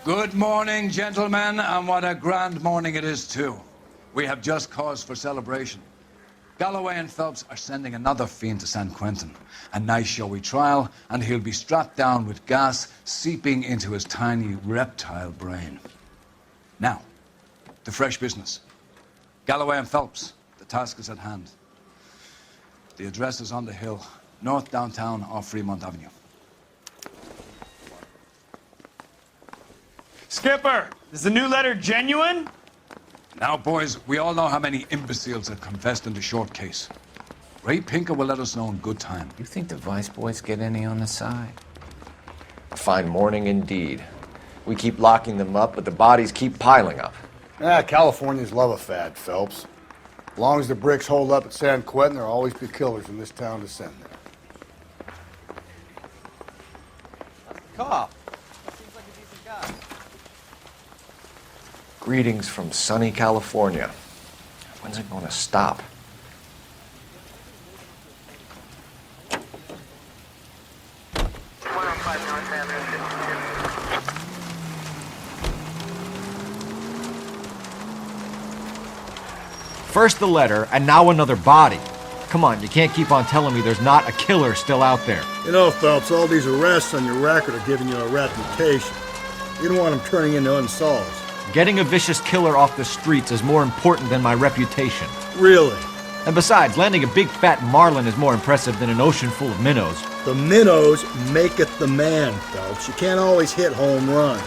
Good morning, gentlemen, and what a grand morning it is, too. We have just cause for celebration. Galloway and Phelps are sending another fiend to San Quentin. A nice showy trial, and he'll be strapped down with gas seeping into his tiny reptile brain. Now, the fresh business. Galloway and Phelps, the task is at hand. The address is on the hill, north downtown off Fremont Avenue. Skipper, is the new letter genuine? Now, boys, we all know how many imbeciles have confessed in the short case. Ray Pinker will let us know in good time. You think the Vice Boys get any on the side? A fine morning indeed. We keep locking them up, but the bodies keep piling up. Californians love a fad, Phelps. As long as the bricks hold up at San Quentin, there'll always be killers in this town to send there. Cop. Seems like a decent guy. Greetings from sunny California. When's it going to stop? First the letter, and now another body. Come on, you can't keep on telling me there's not a killer still out there. You know, Phelps, all these arrests on your record are giving you a reputation. You don't want them turning into unsolved. Getting a vicious killer off the streets is more important than my reputation. Really? And besides, landing a big fat marlin is more impressive than an ocean full of minnows. The minnows maketh the man, Phelps. You can't always hit home runs.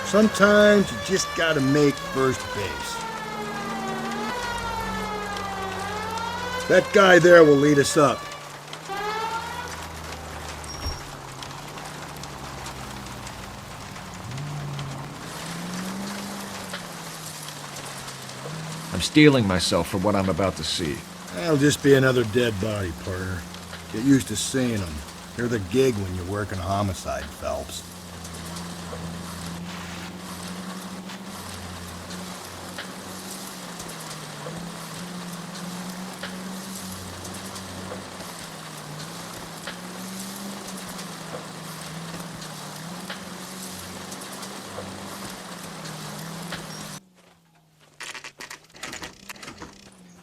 Sometimes you just gotta make first base. That guy there will lead us up. I'm steeling myself for what I'm about to see. That'll just be another dead body, partner. Get used to seeing them. They're the gig when you're working homicide, Phelps.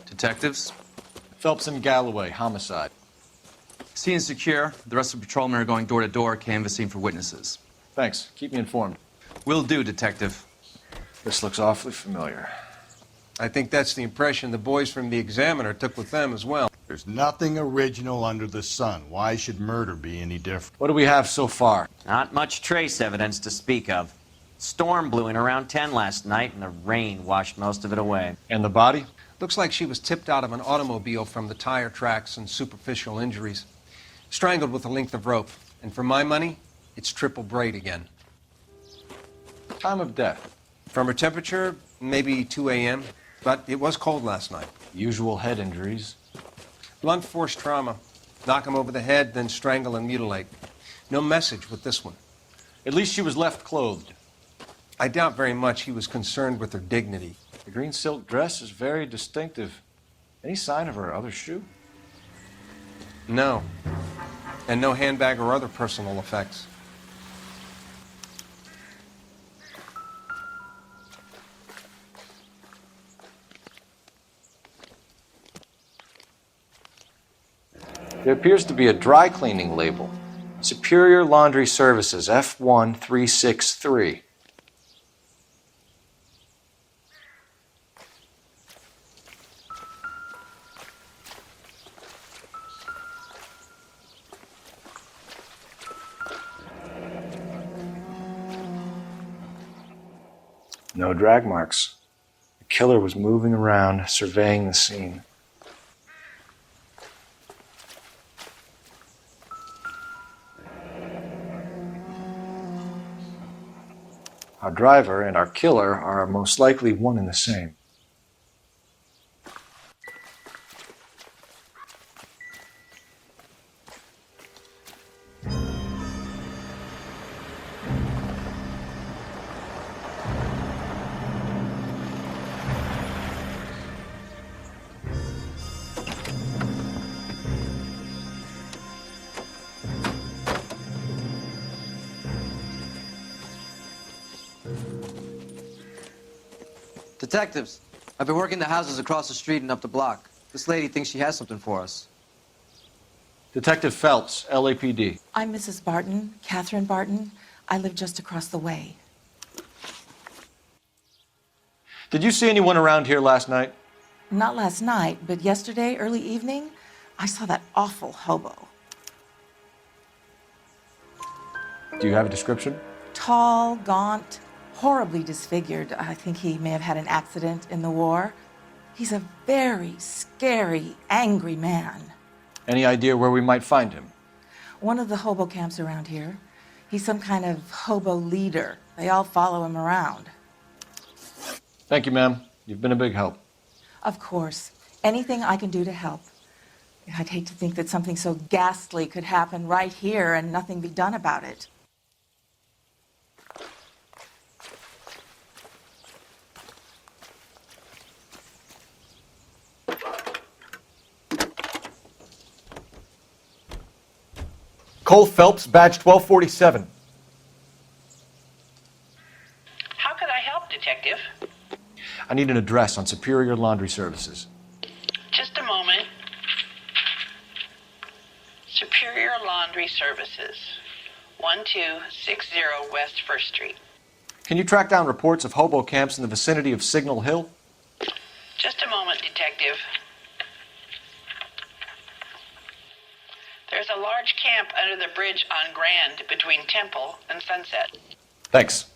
Detectives? Phelps and Galloway, homicide. Scene is secure. The rest of the patrolmen are going door to door, canvassing for witnesses. Thanks. Keep me informed. Will do, Detective. This looks awfully familiar. I think that's the impression the boys from the Examiner took with them as well. There's nothing original under the sun. Why should murder be any different? What do we have so far? Not much trace evidence to speak of. Storm blew in around 10 last night, and the rain washed most of it away. And the body? Looks like she was tipped out of an automobile from the tire tracks and superficial injuries. Strangled with a length of rope. And for my money, it's triple braid again. Time of death? From her temperature, maybe 2 a.m., but it was cold last night. Usual head injuries. Blunt force trauma. Knock him over the head, then strangle and mutilate. No message with this one. At least she was left clothed. I doubt very much he was concerned with her dignity. The green silk dress is very distinctive. Any sign of her other shoe? No. And no handbag or other personal effects. There appears to be a dry cleaning label. Superior Laundry Services, F1363. No drag marks. The killer was moving around, surveying the scene. Our driver and our killer are most likely one and the same. Detectives, I've been working the houses across the street and up the block. This lady thinks she has something for us. Detective Phelps, LAPD. I'm Mrs. Barton, Catherine Barton. I live just across the way. Did you see anyone around here last night? Not last night, but yesterday, early evening, I saw that awful hobo. Do you have a description? Tall, gaunt, horribly disfigured. I think he may have had an accident in the war. He's a very scary, angry man. Any idea where we might find him? One of the hobo camps around here. He's some kind of hobo leader. They all follow him around. Thank you, ma'am. You've been a big help. Of course. Anything I can do to help. I'd hate to think that something so ghastly could happen right here and nothing be done about it. Cole Phelps, badge 1247. How could I help, Detective? I need an address on Superior Laundry Services. Just a moment. Superior Laundry Services, 1260 West 1st Street. Can you track down reports of hobo camps in the vicinity of Signal Hill? Just a moment, Detective. There's a large camp under the bridge on Grand between Temple and Sunset. Thanks.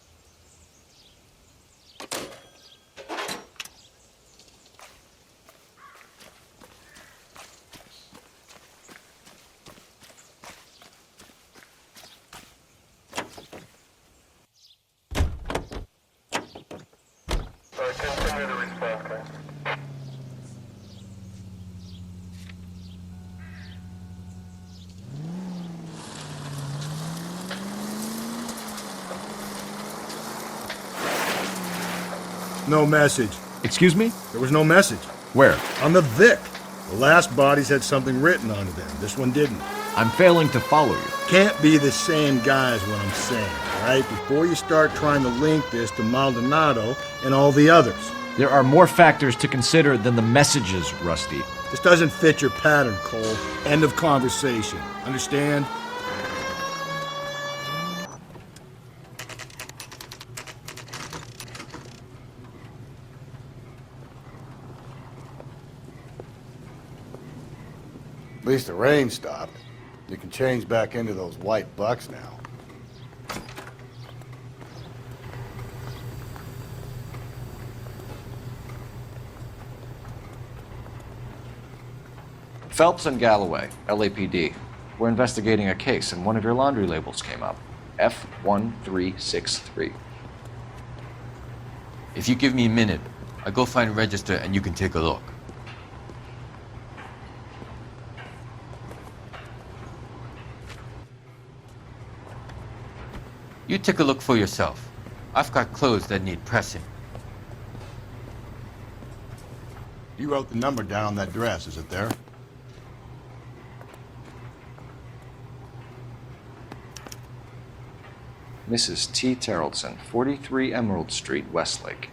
No message. Excuse me? There was no message. Where? On the Vic. The last bodies had something written onto them. This one didn't. I'm failing to follow you. Can't be the same guy is what I'm saying, all right? Before you start trying to link this to Maldonado and all the others. There are more factors to consider than the messages, Rusty. This doesn't fit your pattern, Cole. End of conversation. Understand? At least the rain stopped. You can change back into those white bucks now. Phelps and Galloway, LAPD. We're investigating a case and one of your laundry labels came up. F1363. If you give me a minute, I'll go find a register and you can take a look. You take a look for yourself. I've got clothes that need pressing. You wrote the number down on that dress, is it there? Mrs. T. Terrellson, 43 Emerald Street, Westlake.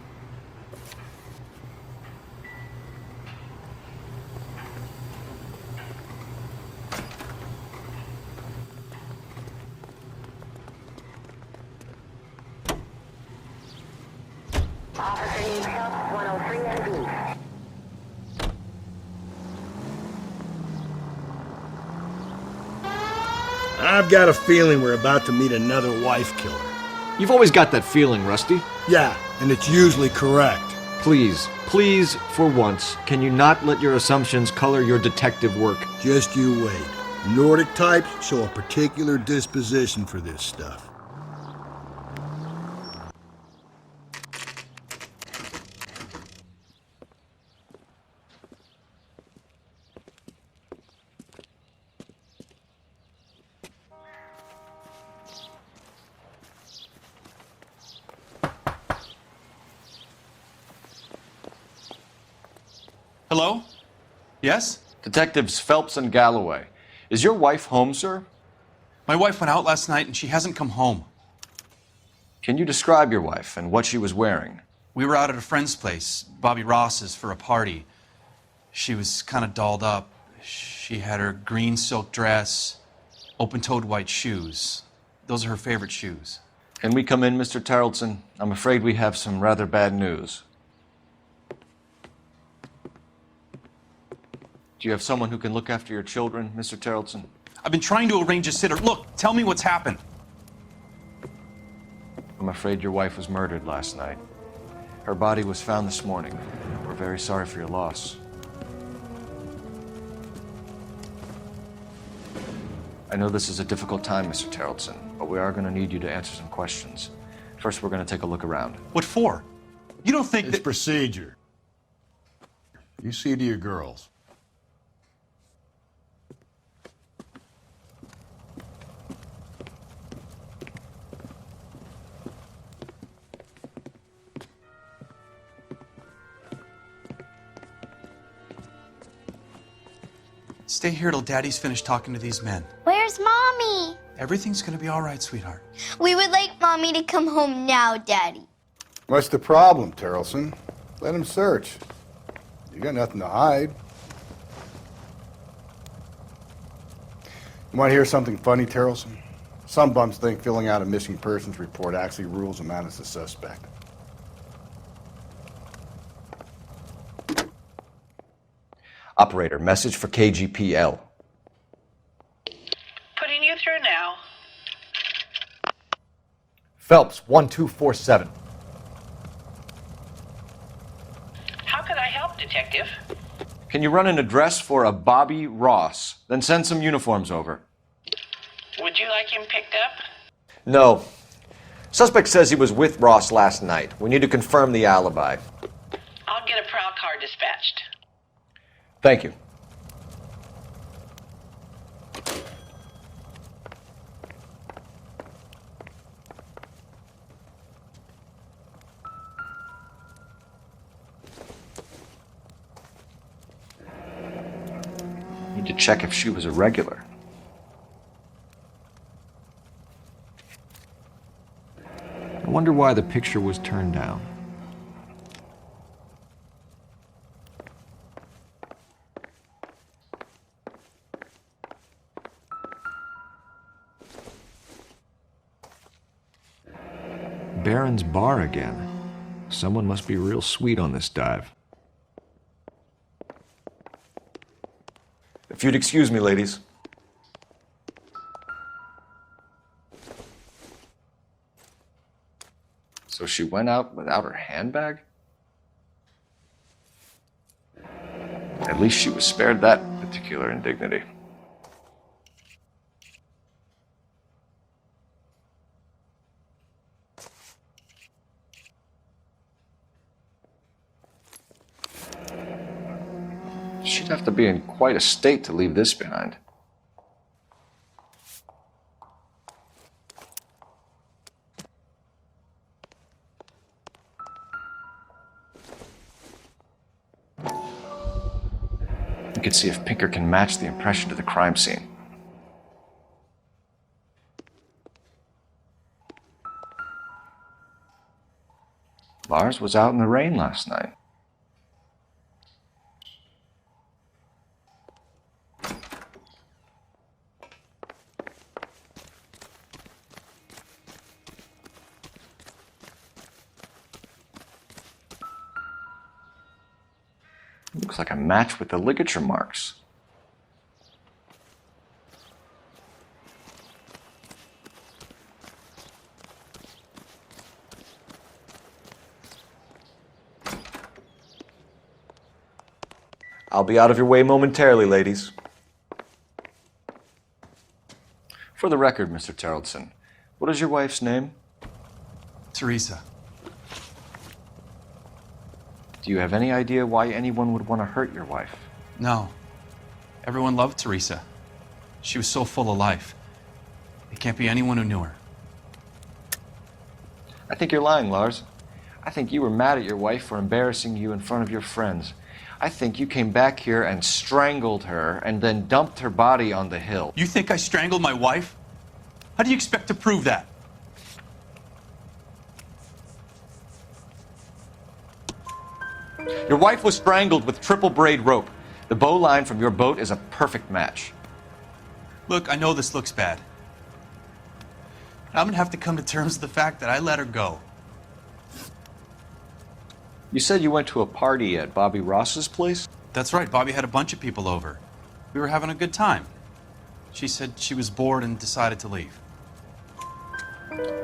I've got a feeling we're about to meet another wife killer. You've always got that feeling, Rusty. Yeah, and it's usually correct. Please, please, for once, can you not let your assumptions color your detective work? Just you wait. Nordic types show a particular disposition for this stuff. Hello? Yes? Detectives Phelps and Galloway. Is your wife home, sir? My wife went out last night and she hasn't come home. Can you describe your wife and what she was wearing? We were out at a friend's place, Bobby Ross's, for a party. She was kind of dolled up. She had her green silk dress, open-toed white shoes. Those are her favorite shoes. Can we come in, Mr. Tarleton? I'm afraid we have some rather bad news. Do you have someone who can look after your children, Mr. Tarleton? I've been trying to arrange a sitter. Look, tell me what's happened. I'm afraid your wife was murdered last night. Her body was found this morning. We're very sorry for your loss. I know this is a difficult time, Mr. Tarleton, but we are going to need you to answer some questions. First, we're going to take a look around. What for? You don't think It's that... procedure. You see to your girls. Stay here till Daddy's finished talking to these men. Where's Mommy? Everything's gonna be all right, sweetheart. We would like Mommy to come home now, Daddy. What's the problem, Tarleton? Let him search. You got nothing to hide. You want to hear something funny, Tarleton? Some bums think filling out a missing persons report actually rules a man as a suspect. Operator, message for KGPL. Putting you through now. Phelps, 1247. How could I help, Detective? Can you run an address for a Bobby Ross? Then send some uniforms over. Would you like him picked up? No. Suspect says he was with Ross last night. We need to confirm the alibi. I'll get a prowl car dispatched. Thank you. Need to check if she was a regular. I wonder why the picture was turned down. Baron's Bar again. Someone must be real sweet on this dive. If you'd excuse me, ladies. So she went out without her handbag? At least she was spared that particular indignity. She'd have to be in quite a state to leave this behind. You can see if Pinker can match the impression to the crime scene. Lars was out in the rain last night. Looks like a match with the ligature marks. I'll be out of your way momentarily, ladies. For the record, Mr. Tarleton, what is your wife's name? Teresa. Do you have any idea why anyone would want to hurt your wife? No. Everyone loved Teresa. She was so full of life. It can't be anyone who knew her. I think you're lying, Lars. I think you were mad at your wife for embarrassing you in front of your friends. I think you came back here and strangled her and then dumped her body on the hill. You think I strangled my wife? How do you expect to prove that? Your wife was strangled with triple braid rope. The bow line from your boat is a perfect match. Look, I know this looks bad. I'm gonna have to come to terms with the fact that I let her go. You said you went to a party at Bobby Ross's place? That's right, Bobby had a bunch of people over. We were having a good time. She said she was bored and decided to leave.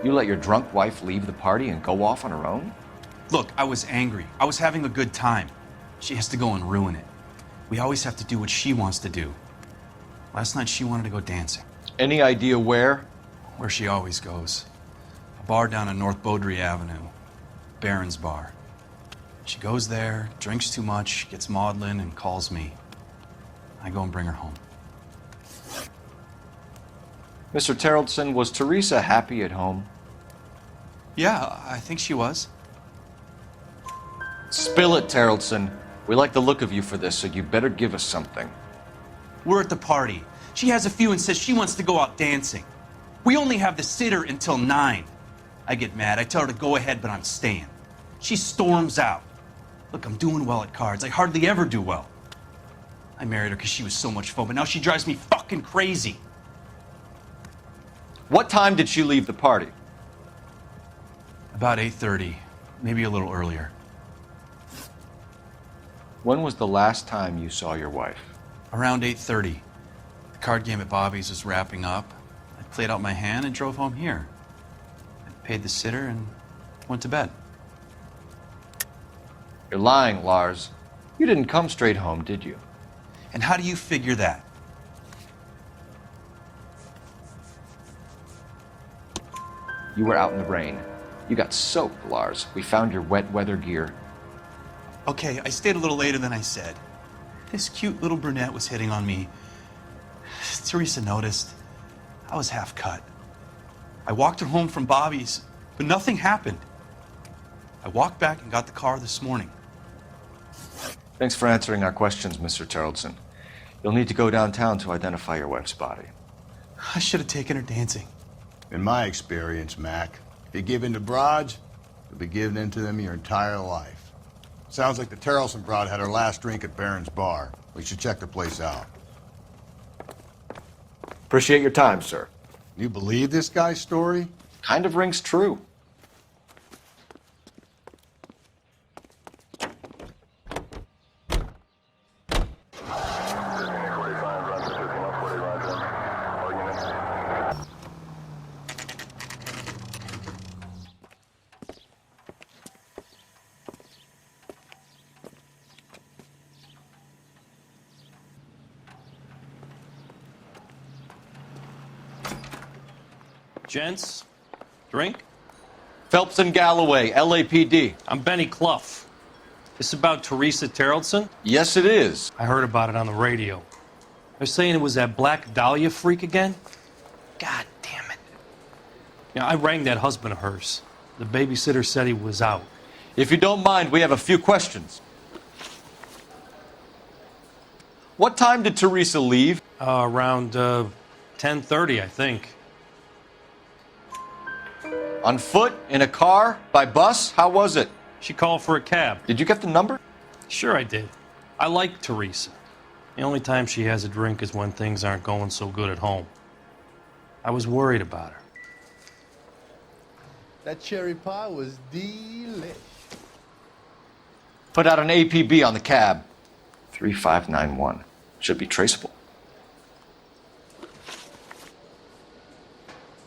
You let your drunk wife leave the party and go off on her own? Look, I was angry. I was having a good time. She has to go and ruin it. We always have to do what she wants to do. Last night she wanted to go dancing. Any idea where? Where she always goes. A bar down on North Beaudry Avenue. Baron's Bar. She goes there, drinks too much, gets maudlin, and calls me. I go and bring her home. Mr. Terrellson, was Teresa happy at home? Yeah, I think she was. Spill it, Terrellson. We like the look of you for this, so you better give us something. We're at the party. She has a few and says she wants to go out dancing. We only have the sitter until 9. I get mad. I tell her to go ahead, but I'm staying. She storms out. Look, I'm doing well at cards. I hardly ever do well. I married her because she was so much fun, but now she drives me fucking crazy. What time did she leave the party? About 8:30, maybe a little earlier. When was the last time you saw your wife? Around 8:30. The card game at Bobby's was wrapping up. I played out my hand and drove home here. I paid the sitter and went to bed. You're lying, Lars. You didn't come straight home, did you? And how do you figure that? You were out in the rain. You got soaked, Lars. We found your wet weather gear. Okay, I stayed a little later than I said. This cute little brunette was hitting on me. Teresa noticed. I was half cut. I walked her home from Bobby's, but nothing happened. I walked back and got the car this morning. Thanks for answering our questions, Mr. Terrellson. You'll need to go downtown to identify your wife's body. I should have taken her dancing. In my experience, Mac, if you give in to broads, you'll be giving in to them your entire life. Sounds like the Terrellson broad had her last drink at Baron's Bar. We should check the place out. Appreciate your time, sir. You believe this guy's story? Kind of rings true. Gents, drink? Phelps and Galloway, LAPD. I'm Benny Clough. This about Teresa Terrellson? Yes, it is. I heard about it on the radio. They're saying it was that Black Dahlia freak again? God damn it. Yeah, I rang that husband of hers. The babysitter said he was out. If you don't mind, we have a few questions. What time did Teresa leave? Around 10:30, I think. On foot? In a car? By bus? How was it? She called for a cab. Did you get the number? Sure I did. I like Teresa. The only time she has a drink is when things aren't going so good at home. I was worried about her. That cherry pie was delish. Put out an APB on the cab. 3591. Should be traceable.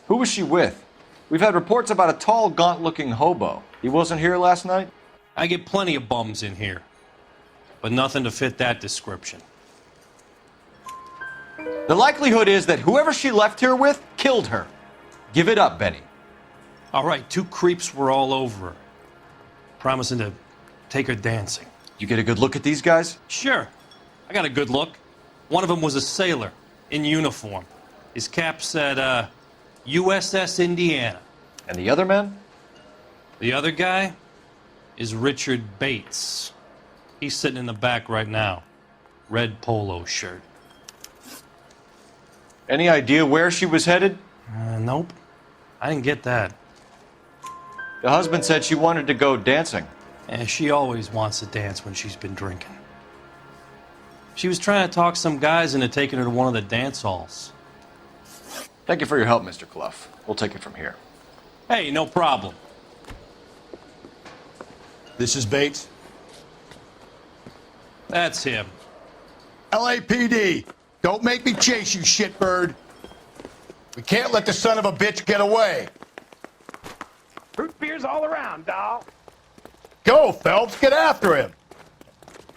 Who was she with? We've had reports about a tall, gaunt-looking hobo. He wasn't here last night? I get plenty of bums in here, but nothing to fit that description. The likelihood is that whoever she left here with killed her. Give it up, Benny. All right, 2 creeps were all over her, promising to take her dancing. You get a good look at these guys? Sure. I got a good look. One of them was a sailor in uniform. His cap said, USS Indiana. And the other man? The other guy is Richard Bates. He's sitting in the back right now. Red polo shirt. Any idea where she was headed? Nope. I didn't get that. The husband said she wanted to go dancing. And she always wants to dance when she's been drinking. She was trying to talk some guys into taking her to one of the dance halls. Thank you for your help, Mr. Clough. We'll take it from here. Hey, no problem. This is Bates. That's him. LAPD, don't make me chase you, shitbird. We can't let the son of a bitch get away. Root beers all around, doll. Go, Phelps, get after him.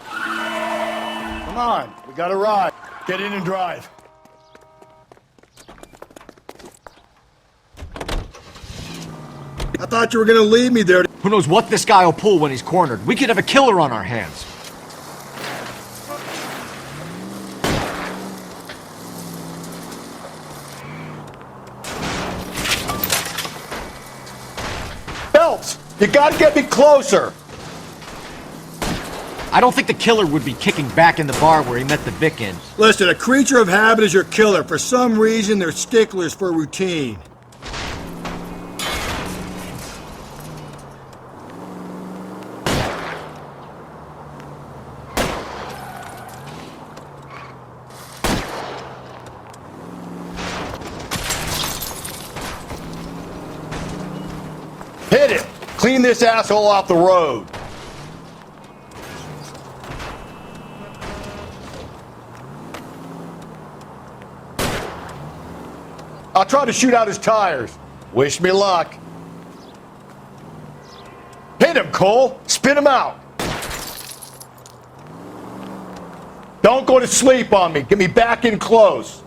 Come on, we got a ride. Get in and drive. I thought you were gonna leave me there. Who knows what this guy will pull when he's cornered? We could have a killer on our hands. Phelps, you gotta get me closer. I don't think the killer would be kicking back in the bar where he met the Vic in. Listen, a creature of habit is your killer. For some reason, they're sticklers for routine. Hit him! Clean this asshole off the road. I'll try to shoot out his tires. Wish me luck. Hit him, Cole. Spin him out. Don't go to sleep on me. Get me back in close.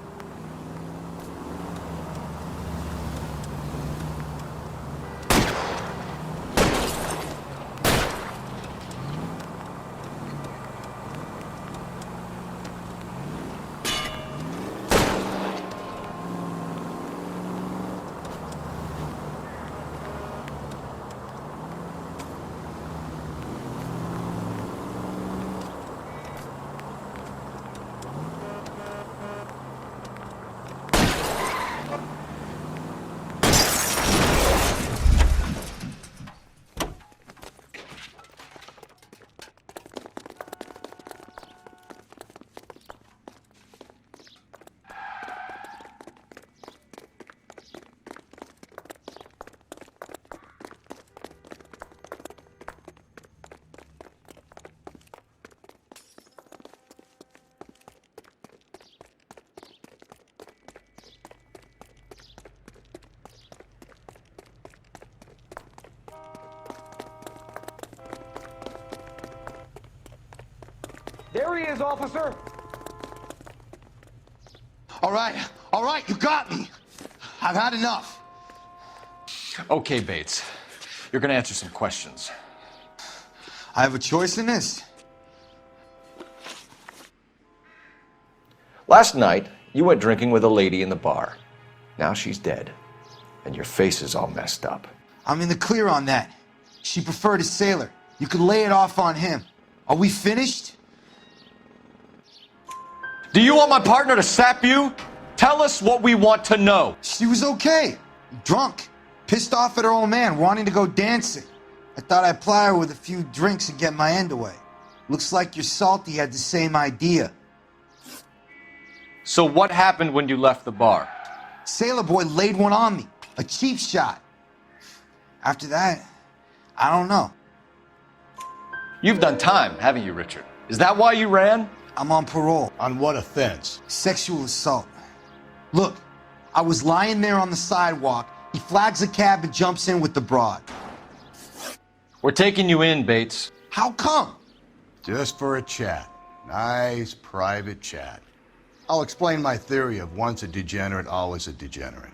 There he is, officer. All right, you got me. I've had enough. Okay, Bates. You're gonna answer some questions. I have a choice in this. Last night, you went drinking with a lady in the bar. Now she's dead, and your face is all messed up. I'm in the clear on that. She preferred a sailor. You could lay it off on him. Are we finished? Do you want my partner to sap you? Tell us what we want to know. She was okay. Drunk. Pissed off at her old man, wanting to go dancing. I thought I'd ply her with a few drinks and get my end away. Looks like your Salty had the same idea. So what happened when you left the bar? Sailor boy laid one on me. A cheap shot. After that, I don't know. You've done time, haven't you, Richard? Is that why you ran? I'm on parole. On what offense? Sexual assault. Look, I was lying there on the sidewalk. He flags a cab and jumps in with the broad. We're taking you in, Bates. How come? Just for a chat. Nice private chat. I'll explain my theory of once a degenerate, always a degenerate.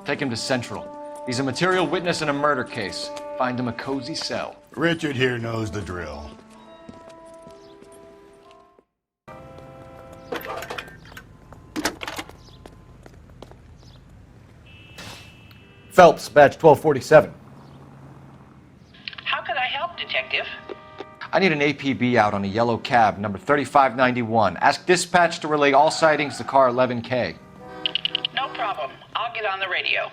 Take him to Central. He's a material witness in a murder case. Find him a cozy cell. Richard here knows the drill. Phelps, badge 1247. How could I help, Detective? I need an APB out on a yellow cab, number 3591. Ask dispatch to relay all sightings to car 11K. No problem. I'll get on the radio.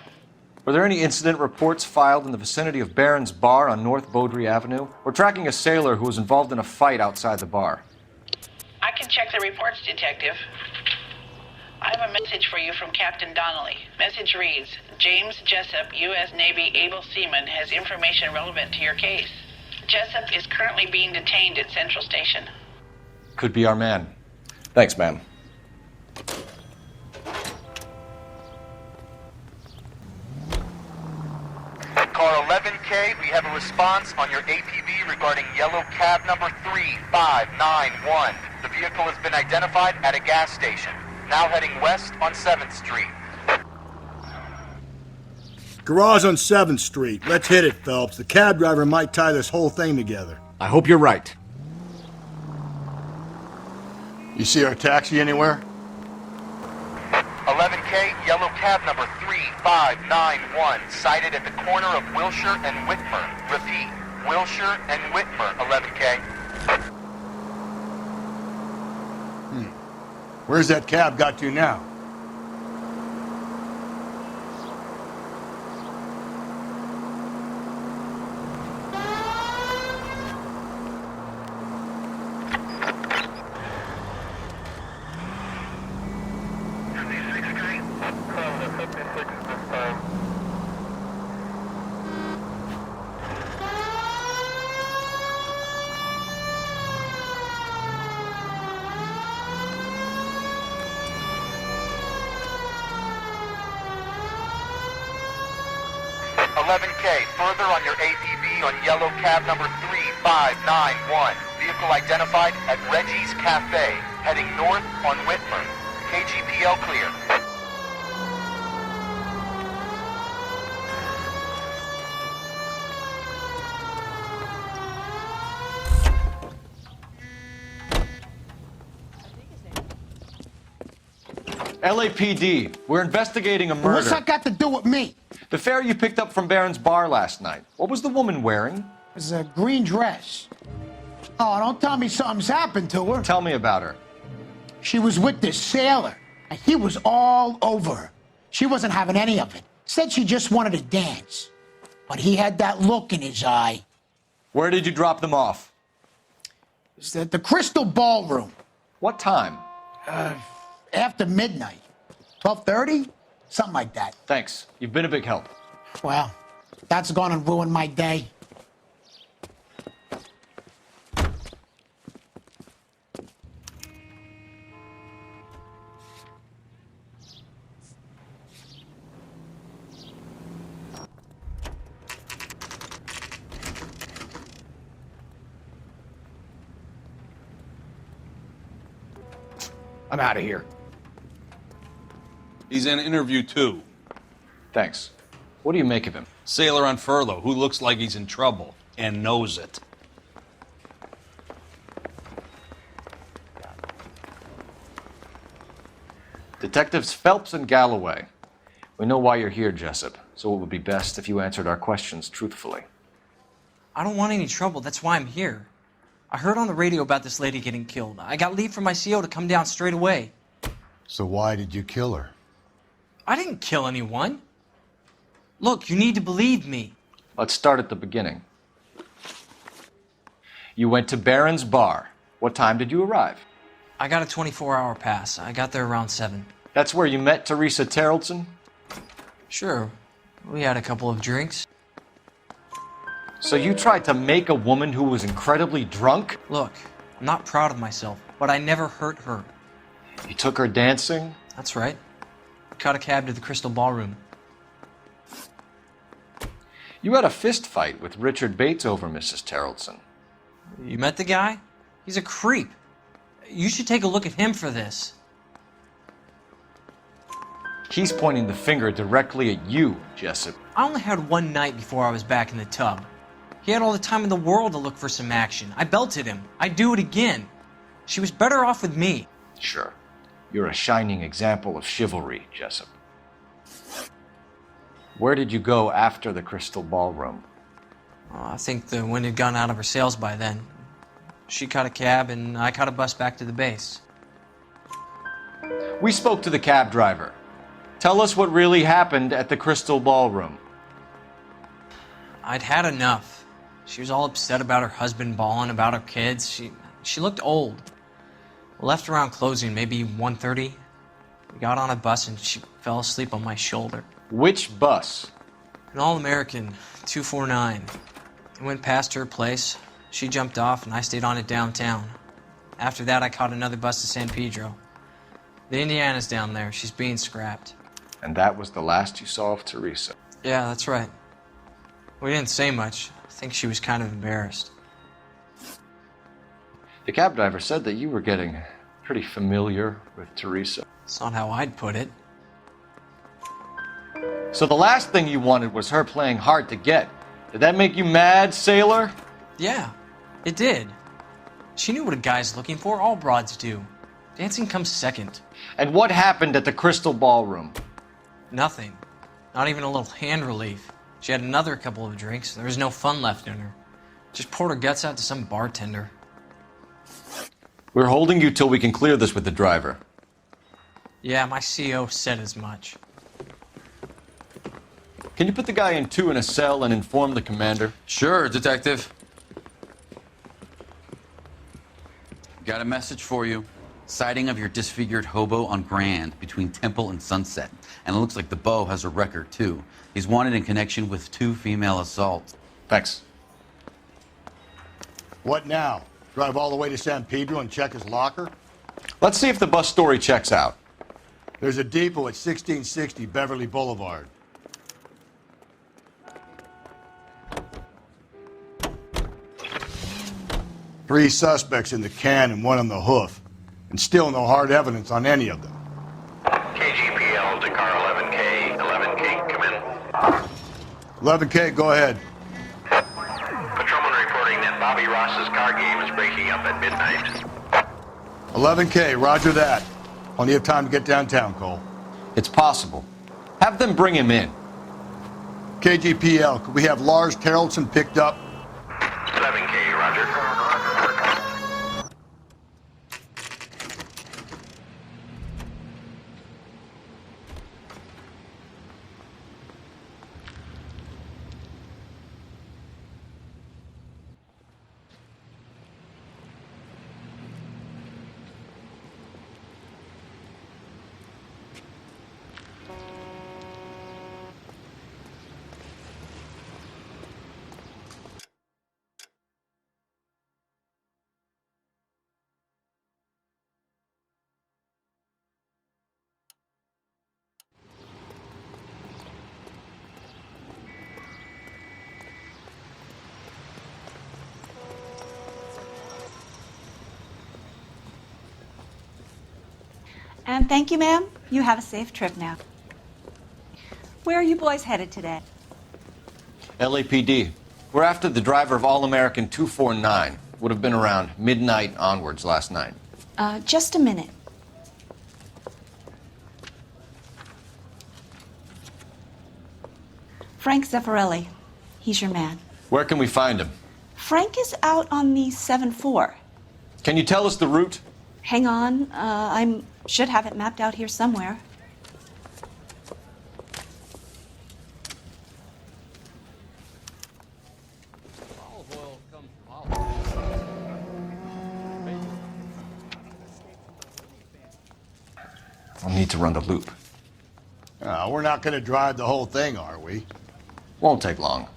Were there any incident reports filed in the vicinity of Barron's Bar on North Beaudry Avenue? We're tracking a sailor who was involved in a fight outside the bar. I can check the reports, Detective. I have a message for you from Captain Donnelly. Message reads, James Jessup, U.S. Navy able seaman, has information relevant to your case. Jessup is currently being detained at Central Station. Could be our man. Thanks, ma'am. Car 11K, we have a response on your APB regarding yellow cab number 3591. The vehicle has been identified at a gas station. Now heading west on 7th Street. Garage on 7th Street. Let's hit it, Phelps. The cab driver might tie this whole thing together. I hope you're right. You see our taxi anywhere? 11K, yellow cab number 3591, sighted at the corner of Wilshire and Whitmer. Repeat, Wilshire and Whitmer, 11K. Where's that cab got to now? Further on your APB on yellow cab number 3591. Vehicle identified at Reggie's Cafe, heading north on Whitmer. KGPL clear. LAPD, we're investigating a murder. What's that got to do with me? The fare you picked up from Barron's Bar last night. What was the woman wearing? It was a green dress. Oh, don't tell me something's happened to her. Tell me about her. She was with this sailor, and he was all over her. She wasn't having any of it. Said she just wanted to dance. But he had that look in his eye. Where did you drop them off? It was at the Crystal Ballroom. What time? After midnight. 12:30? Something like that. Thanks. You've been a big help. Well, that's gonna ruin my day. I'm out of here. He's in interview 2. Thanks. What do you make of him? Sailor on furlough who looks like he's in trouble and knows it. Detectives Phelps and Galloway. We know why you're here, Jessup, so it would be best if you answered our questions truthfully. I don't want any trouble. That's why I'm here. I heard on the radio about this lady getting killed. I got leave from my CO to come down straight away. So why did you kill her? I didn't kill anyone. Look, you need to believe me. Let's start at the beginning. You went to Barron's Bar. What time did you arrive? I got a 24-hour pass. I got there around 7. That's where you met Teresa Terrelson? Sure. We had a couple of drinks. So you tried to make a woman who was incredibly drunk? Look, I'm not proud of myself, but I never hurt her. You took her dancing? That's right. Caught a cab to the Crystal Ballroom. You had a fist fight with Richard Bates over Mrs. Terrelson. You met the guy? He's a creep. You should take a look at him for this. He's pointing the finger directly at you, Jessup. I only had one night before I was back in the tub. He had all the time in the world to look for some action. I belted him. I'd do it again. She was better off with me. Sure. You're a shining example of chivalry, Jessup. Where did you go after the Crystal Ballroom? I think the wind had gone out of her sails by then. She caught a cab and I caught a bus back to the base. We spoke to the cab driver. Tell us what really happened at the Crystal Ballroom. I'd had enough. She was all upset about her husband bawling about her kids. She looked old. We left around closing, maybe 1:30. We got on a bus and she fell asleep on my shoulder. Which bus? An all-American 249. I went past her place. She jumped off and I stayed on it downtown. After that, I caught another bus to San Pedro. The Indiana's down there. She's being scrapped. And that was the last you saw of Teresa. Yeah, that's right. We didn't say much. I think she was kind of embarrassed. The cab driver said that you were getting pretty familiar with Teresa. It's not how I'd put it. So the last thing you wanted was her playing hard to get. Did that make you mad, sailor? Yeah, it did. She knew what a guy's looking for. All broads do. Dancing comes second. And what happened at the Crystal Ballroom? Nothing. Not even a little hand relief. She had another couple of drinks. There was no fun left in her. Just poured her guts out to some bartender. We're holding you till we can clear this with the driver. Yeah, my CO said as much. Can you put the guy in two in a cell and inform the commander? Sure, Detective. Got a message for you. Sighting of your disfigured hobo on Grand between Temple and Sunset. And it looks like the beau has a record, too. He's wanted in connection with 2 female assaults. Thanks. What now? Drive all the way to San Pedro and check his locker? Let's see if the bus story checks out. There's a depot at 1660 Beverly Boulevard. Three suspects in the can and 1 on the hoof. And still no hard evidence on any of them. KGPL to car 11K. 11K, come in. 11K, go ahead. Patrolman reporting that Bobby Ross's car game is breaking up at midnight. 11K, roger that. Plenty of time to get downtown, Cole. It's possible. Have them bring him in. KGPL, could we have Lars Carrollson picked up? 11K, roger. And thank you, ma'am. You have a safe trip now. Where are you boys headed today? LAPD. We're after the driver of All-American 249. Would have been around midnight onwards last night. Just a minute. Frank Zeffirelli. He's your man. Where can we find him? Frank is out on the 7-4. Can you tell us the route? Hang on. I should have it mapped out here somewhere. I'll need to run the loop. We're not going to drive the whole thing, are we? Won't take long.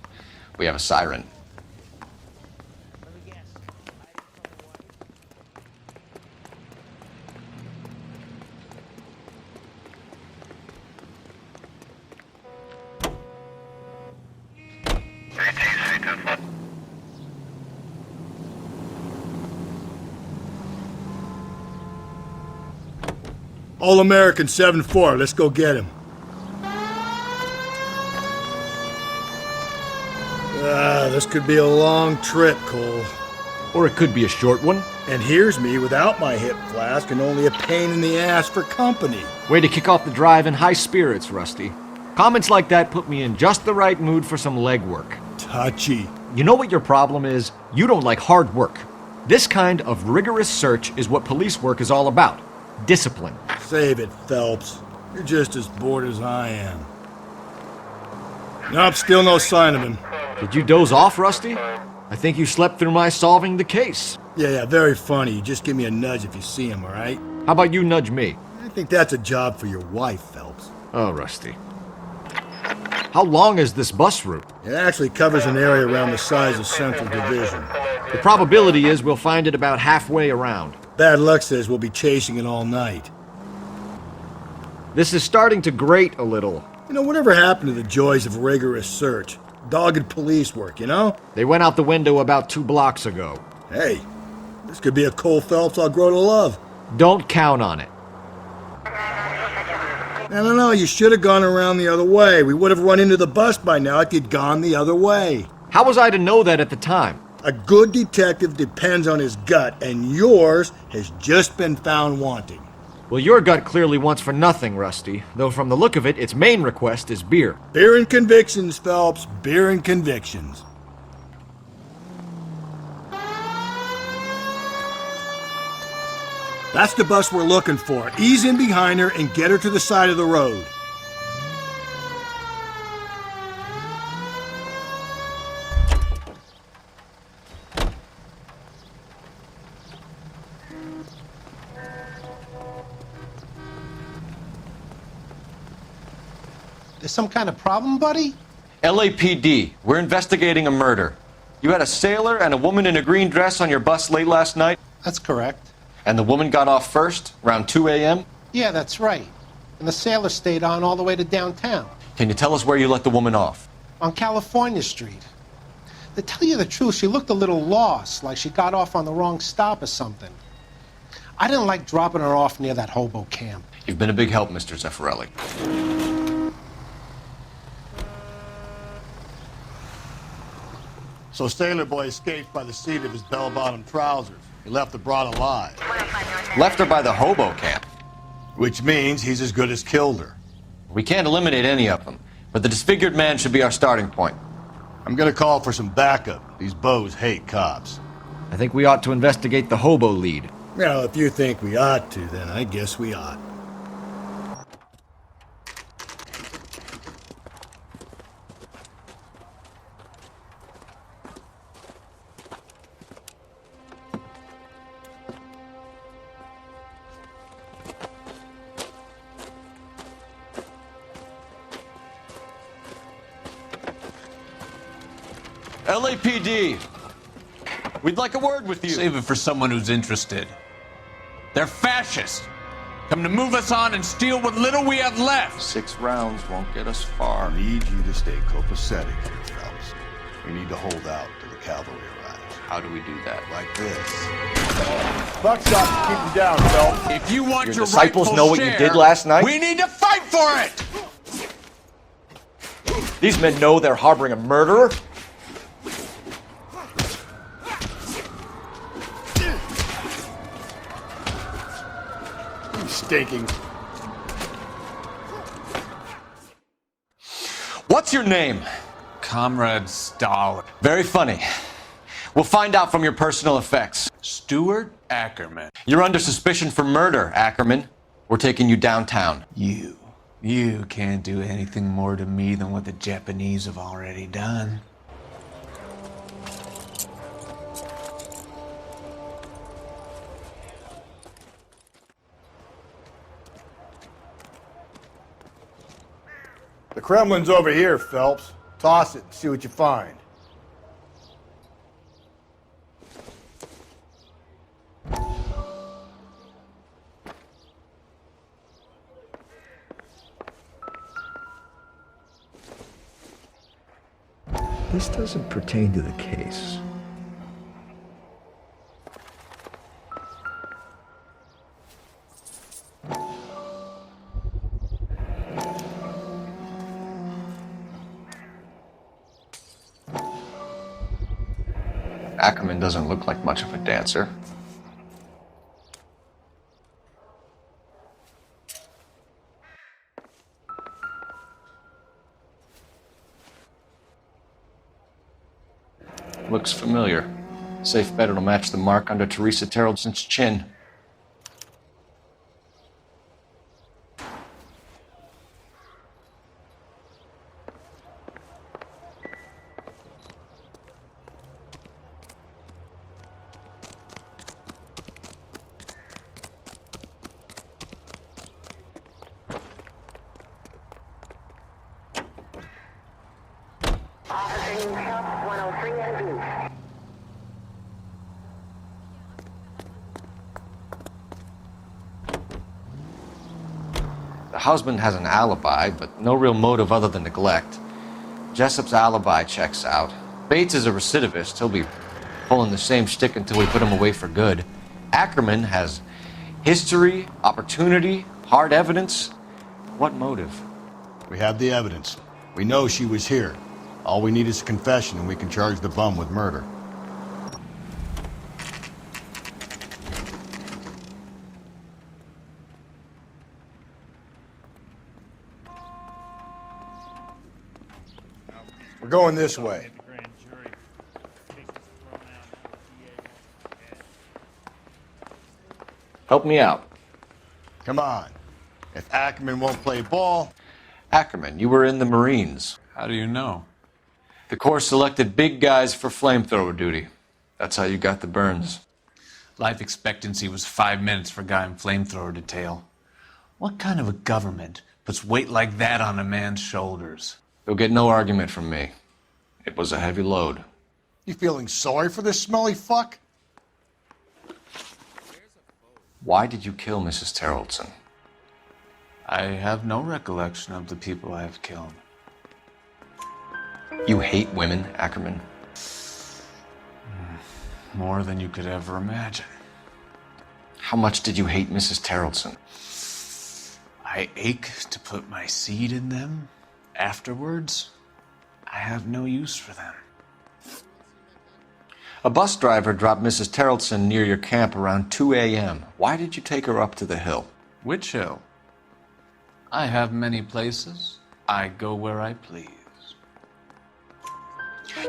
We have a siren. All-American 7-4, let's go get him. This could be a long trip, Cole. Or it could be a short one. And here's me without my hip flask and only a pain in the ass for company. Way to kick off the drive in high spirits, Rusty. Comments like that put me in just the right mood for some legwork. Touchy. You know what your problem is? You don't like hard work. This kind of rigorous search is what police work is all about. Discipline. Save it, Phelps. You're just as bored as I am. Nope, still no sign of him. Did you doze off, Rusty? I think you slept through my solving the case. Yeah, very funny. You just give me a nudge if you see him, all right? How about you nudge me? I think that's a job for your wife, Phelps. Oh, Rusty. How long is this bus route? It actually covers an area around the size of Central Division. The probability is we'll find it about halfway around. Bad luck says we'll be chasing it all night. This is starting to grate a little. You know, whatever happened to the joys of rigorous search? Dogged police work, you know? They went out the window about 2 blocks ago. Hey, this could be a Cole Phelps I'll grow to love. Don't count on it. No, you should have gone around the other way. We would have run into the bus by now if you'd gone the other way. How was I to know that at the time? A good detective depends on his gut, and yours has just been found wanting. Well, your gut clearly wants for nothing, Rusty, though from the look of it, its main request is beer. Beer and convictions, Phelps. Beer and convictions. That's the bus we're looking for. Ease in behind her and get her to the side of the road. There's some kind of problem, buddy? LAPD, we're investigating a murder. You had a sailor and a woman in a green dress on your bus late last night? That's correct. And the woman got off first, around 2 a.m.? Yeah, that's right. And the sailor stayed on all the way to downtown. Can you tell us where you let the woman off? On California Street. To tell you the truth, she looked a little lost, like she got off on the wrong stop or something. I didn't like dropping her off near that hobo camp. You've been a big help, Mr. Zeffirelli. So Sailor Boy escaped by the seat of his bell-bottom trousers. He left the broad alive. Left her by the hobo camp. Which means he's as good as killed her. We can't eliminate any of them, but the disfigured man should be our starting point. I'm gonna call for some backup. These bows hate cops. I think we ought to investigate the hobo lead. Well, if you think we ought to, then I guess we ought. LAPD, we'd like a word with you. Save it for someone who's interested. They're fascists. Come to move us on and steal what little we have left. 6 rounds won't get us far. I need you to stay copacetic here, Phelps. We need to hold out till the cavalry arrives. How do we do that? Like this. Buckshot to keep him down, Phelps. If you want Your your disciples rightful know what share, you did last night? we need to fight for it! These men know they're harboring a murderer? Stinking. What's your name? Comrade Stalin. Very funny. We'll find out from your personal effects. Stuart Ackerman. You're under suspicion for murder, Ackerman. We're taking you downtown. You can't do anything more to me than what the Japanese have already done. The Kremlin's over here, Phelps. Toss it and see what you find. This doesn't pertain to the case. Ackerman doesn't look like much of a dancer. Looks familiar. Safe bet it'll match the mark under Teresa Terrelson's chin. Officer needs help, 103 and B. The husband has an alibi, but no real motive other than neglect. Jessup's alibi checks out. Bates is a recidivist. He'll be pulling the same shtick until we put him away for good. Ackerman has history, opportunity, hard evidence. What motive? We have the evidence. We know she was here. All we need is a confession, and we can charge the bum with murder. We're going this way. Help me out. Come on. If Ackerman won't play ball... Ackerman, you were in the Marines. How do you know? The Corps selected big guys for flamethrower duty. That's how you got the burns. Life expectancy was 5 minutes for a guy in flamethrower detail. What kind of a government puts weight like that on a man's shoulders? You'll get no argument from me. It was a heavy load. You feeling sorry for this smelly fuck? Why did you kill Mrs. Terrelson? I have no recollection of the people I have killed. You hate women, Ackerman? More than you could ever imagine. How much did you hate Mrs. Terrelson? I ache to put my seed in them. Afterwards, I have no use for them. A bus driver dropped Mrs. Terrelson near your camp around 2 a.m. Why did you take her up to the hill? Which hill? I have many places. I go where I please.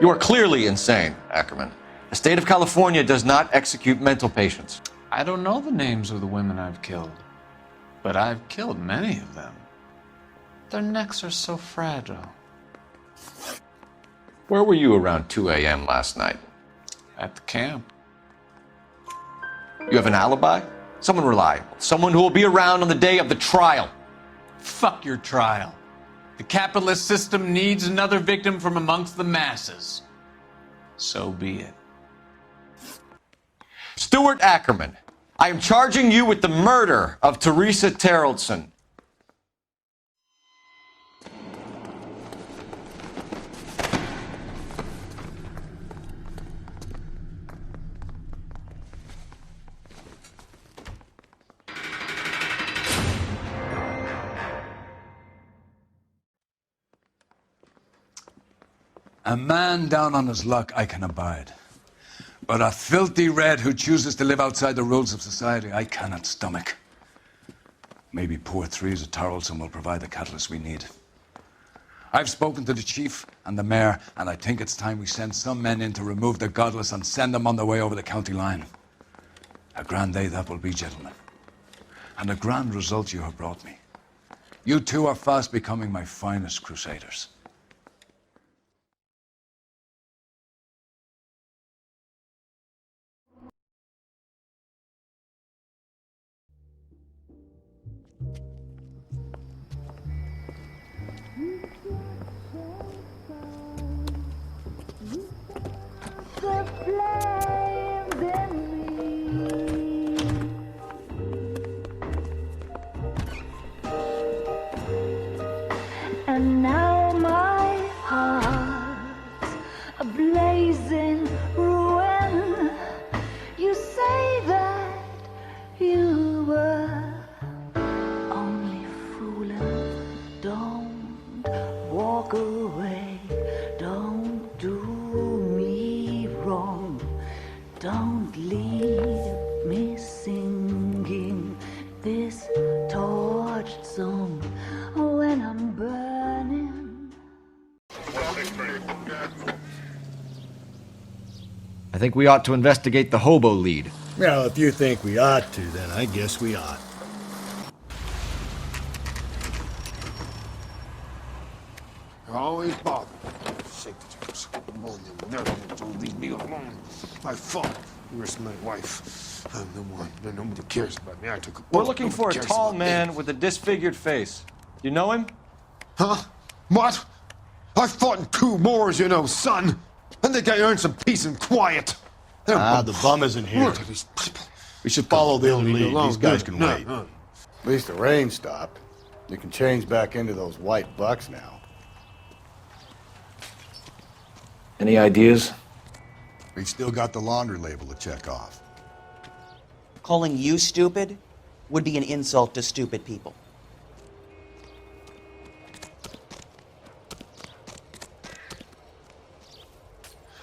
You are clearly insane, Ackerman. The state of California does not execute mental patients. I don't know the names of the women I've killed, but I've killed many of them. Their necks are so fragile. Where were you around 2 a.m. last night? At the camp. You have an alibi? Someone reliable. Someone who will be around on the day of the trial. Fuck your trial. The capitalist system needs another victim from amongst the masses. So be it. Stuart Ackerman, I am charging you with the murder of Teresa Terrelson. A man down on his luck I can abide. But a filthy red who chooses to live outside the rules of society, I cannot stomach. Maybe poor Threes of Tarleton will provide the catalyst we need. I've spoken to the chief and the mayor, and I think it's time we send some men in to remove the godless and send them on their way over the county line. A grand day that will be, gentlemen. And a grand result you have brought me. You two are fast becoming my finest crusaders. And now my heart's a blazing ruin. You say that you were only fooling. Don't walk away. Don't do me wrong. Don't leave me singing this torched song when I'm burning. I think we ought to investigate the hobo lead. Well, if you think we ought to, then I guess we ought. You're always bothered. Leave me alone. My fault. You risked my wife. I'm the one. Nobody cares about me. I took a We're looking for a tall man with a disfigured face. You know him? Huh? What? I fought in coup wars, you know, son. I think I earned some peace and quiet. The bum isn't here. We should follow the lead. These guys can wait. At least the rain stopped. You can change back into those white bucks now. Any ideas? We still got the laundry label to check off. Calling you stupid would be an insult to stupid people.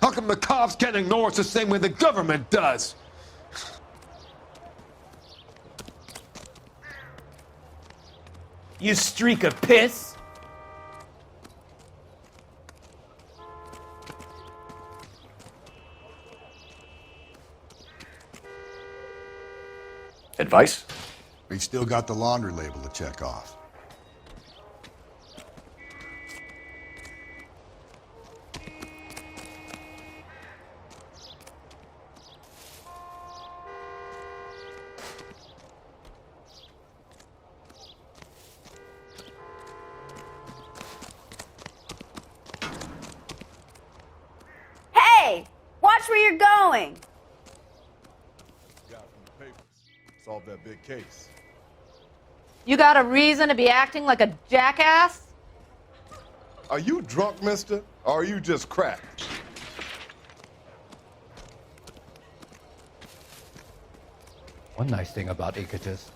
How come the cops can't ignore us the same way the government does? You streak of piss? Advice? We still got the laundry label to check off. Hey! Watch where you're going! Solve that big case. You got a reason to be acting like a jackass? Are you drunk, mister? Or are you just cracked? One nice thing about egotists,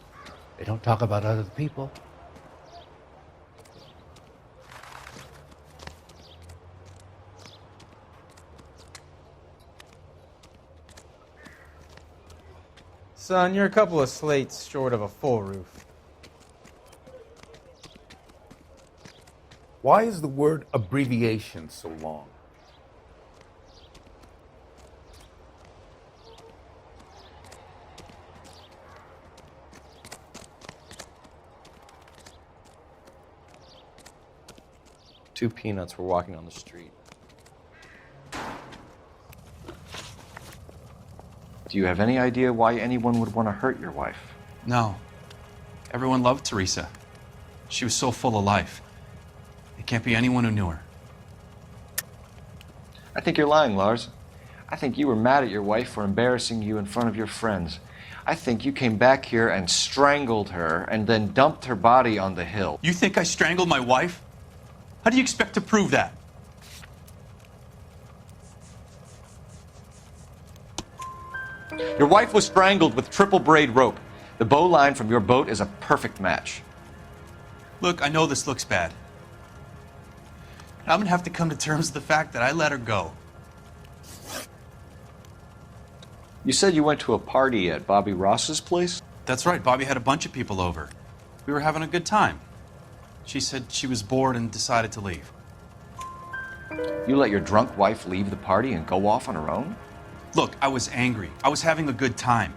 they don't talk about other people. Son, you're a couple of slates short of a full roof. Why is the word abbreviation so long? Two peanuts were walking on the street. Do you have any idea why anyone would want to hurt your wife? No. Everyone loved Teresa. She was so full of life. It can't be anyone who knew her. I think you're lying, Lars. I think you were mad at your wife for embarrassing you in front of your friends. I think you came back here and strangled her and then dumped her body on the hill. You think I strangled my wife? How do you expect to prove that? Your wife was strangled with triple braid rope. The bow line from your boat is a perfect match. Look, I know this looks bad. I'm gonna have to come to terms with the fact that I let her go. You said you went to a party at Bobby Ross's place? That's right, Bobby had a bunch of people over. We were having a good time. She said she was bored and decided to leave. You let your drunk wife leave the party and go off on her own? Look, I was angry. I was having a good time.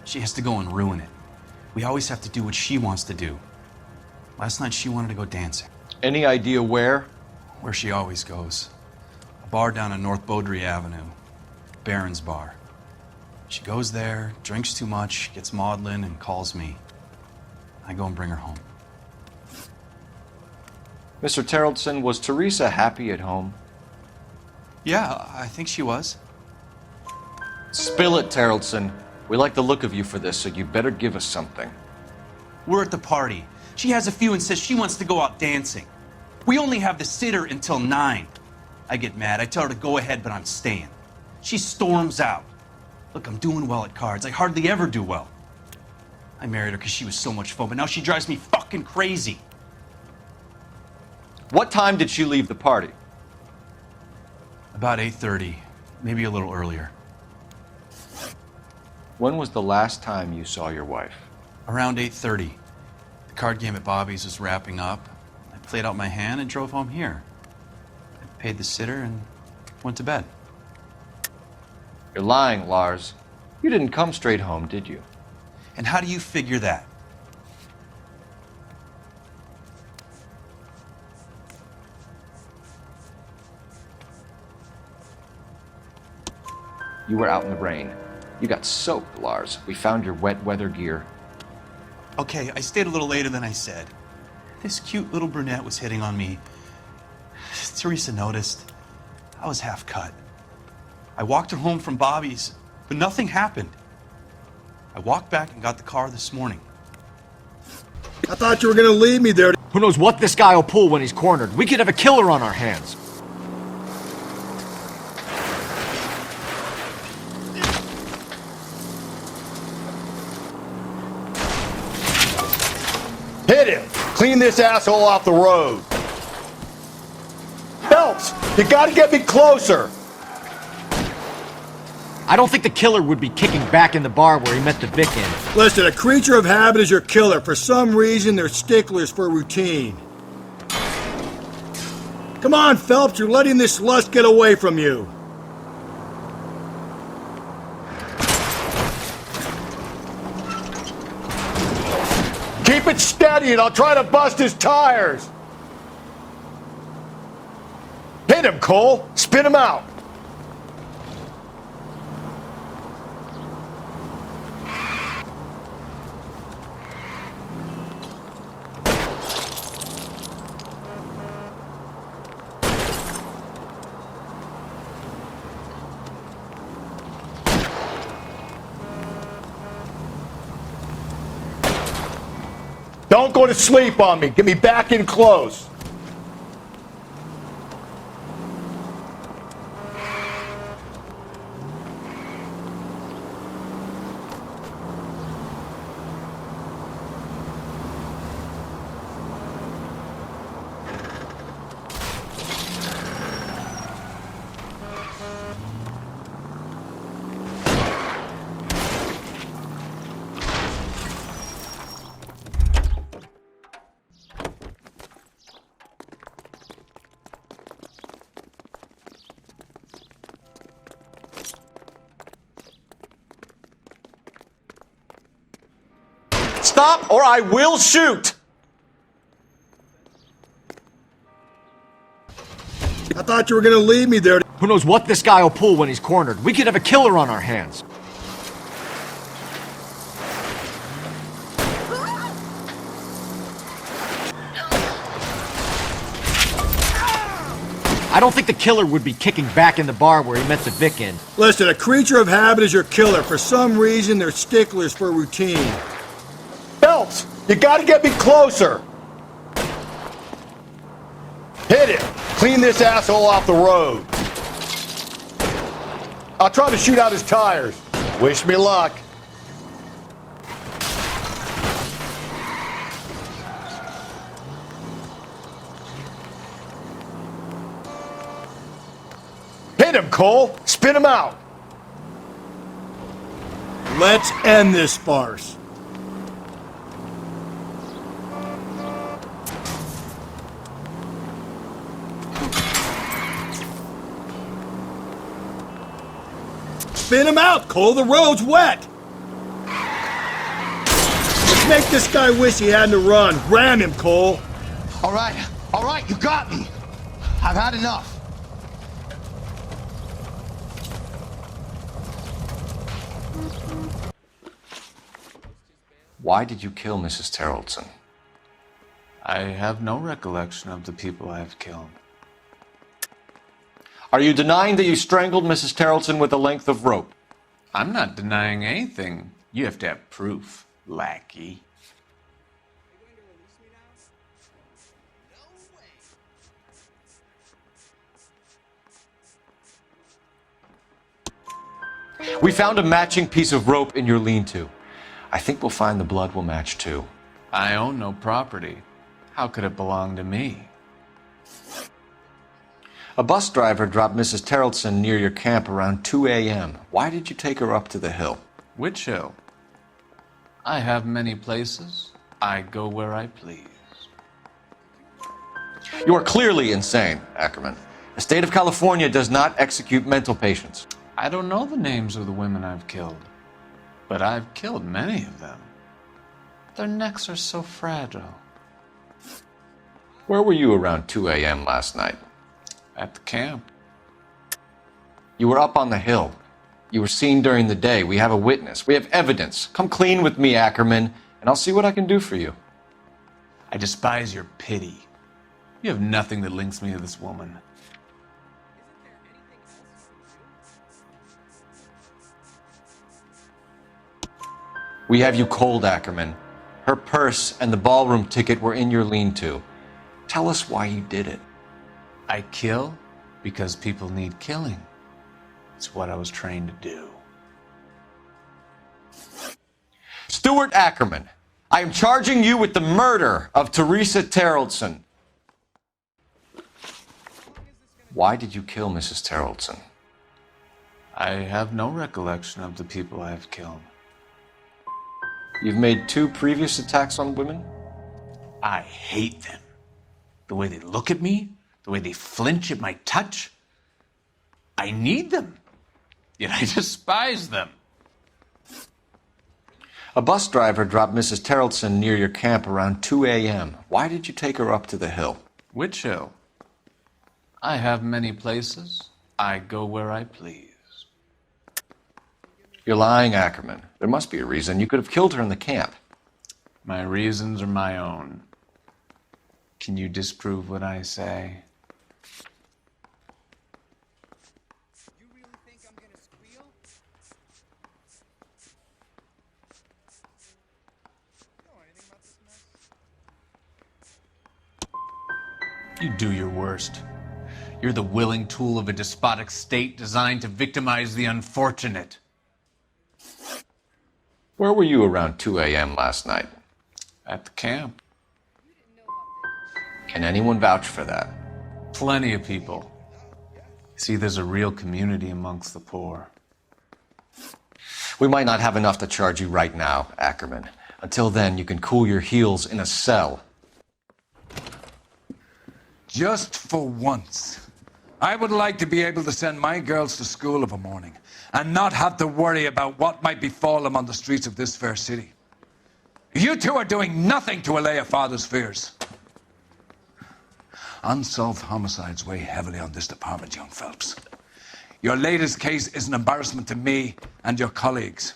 She has to go and ruin it. We always have to do what she wants to do. Last night she wanted to go dancing. Any idea where? Where she always goes. A bar down on North Beaudry Avenue. Baron's Bar. She goes there, drinks too much, gets maudlin, and calls me. I go and bring her home. Mr. Terrellson, was Teresa happy at home? Yeah, I think she was. Spill it, Terrellson. We like the look of you for this, so you better give us something. We're at the party. She has a few and says she wants to go out dancing. We only have the sitter until 9. I get mad. I tell her to go ahead, but I'm staying. She storms out. Look, I'm doing well at cards. I hardly ever do well. I married her because she was so much fun, but now she drives me fucking crazy. What time did she leave the party? About 8:30, maybe a little earlier. When was the last time you saw your wife? Around 8:30. The card game at Bobby's was wrapping up. I played out my hand and drove home here. I paid the sitter and went to bed. You're lying, Lars. You didn't come straight home, did you? And how do you figure that? You were out in the rain. You got soaked, Lars. We found your wet weather gear. Okay, I stayed a little later than I said. This cute little brunette was hitting on me. Teresa noticed. I was half cut. I walked her home from Bobby's, but nothing happened. I walked back and got the car this morning. I thought you were gonna leave me there. Who knows what this guy will pull when he's cornered? We could have a killer on our hands. Hit him! Clean this asshole off the road! Phelps, you gotta get me closer! I don't think the killer would be kicking back in the bar where he met the Vic in. Listen, a creature of habit is your killer. For some reason, they're sticklers for routine. Come on, Phelps, you're letting this lust get away from you. Keep it steady and I'll try to bust his tires! Hit him, Cole! Spin him out! Don't go to sleep on me. Get me back in close. Stop or I will shoot! I thought you were gonna leave me there. Who knows what this guy will pull when he's cornered? We could have a killer on our hands. I don't think the killer would be kicking back in the bar where he met the Vic in. Listen, a creature of habit is your killer. For some reason, they're sticklers for routine. Phelps, you gotta get me closer! Hit him! Clean this asshole off the road! I'll try to shoot out his tires. Wish me luck. Hit him, Cole! Spin him out! Let's end this farce. Spin him out, Cole. The road's wet. Let's make this guy wish he hadn't to run. Ram him, Cole. All right, you got me. I've had enough. Why did you kill Mrs. Terrelson? I have no recollection of the people I have killed. Are you denying that you strangled Mrs. Terrelson with a length of rope? I'm not denying anything. You have to have proof, lackey. We found a matching piece of rope in your lean-to. I think we'll find the blood will match too. I own no property. How could it belong to me? A bus driver dropped Mrs. Terrelson near your camp around 2 a.m. Why did you take her up to the hill? Which hill? I have many places. I go where I please. You are clearly insane, Ackerman. The state of California does not execute mental patients. I don't know the names of the women I've killed, but I've killed many of them. Their necks are so fragile. Where were you around 2 a.m. last night? At the camp. You were up on the hill. You were seen during the day. We have a witness. We have evidence. Come clean with me, Ackerman, and I'll see what I can do for you. I despise your pity. You have nothing that links me to this woman. We have you cold, Ackerman. Her purse and the ballroom ticket were in your lean-to. Tell us why you did it. I kill because people need killing. It's what I was trained to do. Stuart Ackerman, I am charging you with the murder of Teresa Terrellson. Why did you kill Mrs. Terrellson? I have no recollection of the people I have killed. You've made 2 previous attacks on women? I hate them. The way they look at me, the way they flinch at my touch. I need them, yet I despise them. A bus driver dropped Mrs. Terrellson near your camp around 2 a.m. Why did you take her up to the hill? Which hill? I have many places. I go where I please. You're lying, Ackerman. There must be a reason. You could have killed her in the camp. My reasons are my own. Can you disprove what I say? You do your worst. You're the willing tool of a despotic state designed to victimize the unfortunate. Where were you around 2 a.m. last night? At the camp. Can anyone vouch for that? Plenty of people. See, there's a real community amongst the poor. We might not have enough to charge you right now, Ackerman. Until then, you can cool your heels in a cell. Just for once, I would like to be able to send my girls to school of a morning and not have to worry about what might befall them on the streets of this fair city. You two are doing nothing to allay a father's fears. Unsolved homicides weigh heavily on this department, young Phelps. Your latest case is an embarrassment to me and your colleagues.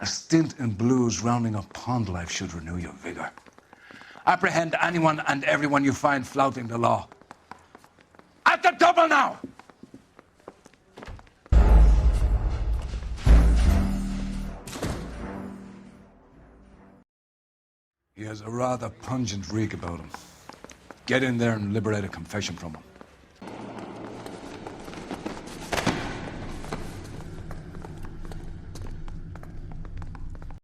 A stint in blues rounding up pond life should renew your vigor. Apprehend anyone and everyone you find flouting the law. At the double now! He has a rather pungent reek about him. Get in there and liberate a confession from him.